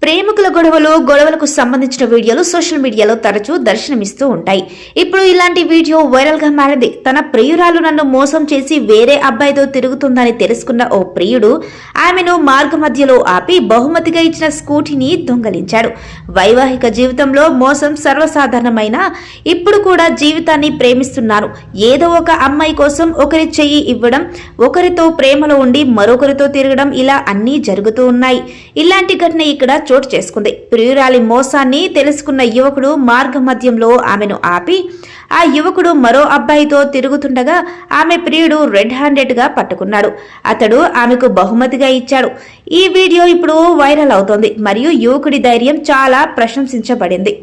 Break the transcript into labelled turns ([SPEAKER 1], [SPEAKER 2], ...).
[SPEAKER 1] ప్రేమికుల గొడవలకు సంబంధించిన వీడియోలు సోషల్ మీడియాలో తరచూ దర్శనమిస్తూ ఉంటాయి. ఇప్పుడు ఇలాంటి వీడియో వైరల్ గా మారింది. తన ప్రియురాలు నన్ను మోసం చేసి వేరే అబ్బాయితో తిరుగుతుందని తెలుసుకున్న ఓ ప్రియుడు ఆమెను మార్గ మధ్యలో ఆపి బహుమతిగా ఇచ్చిన స్కూటీని దొంగలించాడు. వైవాహిక జీవితంలో మోసం సర్వసాధారణమైన ఇప్పుడు కూడా జీవితాన్ని ప్రేమిస్తున్నాను, ఏదో ఒక అమ్మాయి కోసం ఒకరి చెయ్యి ఇవ్వడం, ఒకరితో ప్రేమలో ఉండి మరొకరితో తిరగడం, ఇలా అన్నీ జరుగుతూ ఉన్నాయి. ఇలాంటి ఘటన ఇక్కడ చోటు చేసుకుంది. ప్రియురాలి మోసాన్ని తెలుసుకున్న యువకుడు మార్గ మధ్యంలో ఆమెను ఆపి ఆ యువకుడు మరో అబ్బాయితో తిరుగుతుండగా ఆమె ప్రియుడు రెడ్ హ్యాండెడ్ గా పట్టుకున్నాడు. అతడు ఆమెకు బహుమతిగా ఇచ్చాడు. ఈ వీడియో ఇప్పుడు వైరల్ అవుతోంది మరియు యువకుడి ధైర్యం చాలా ప్రశంసించబడింది.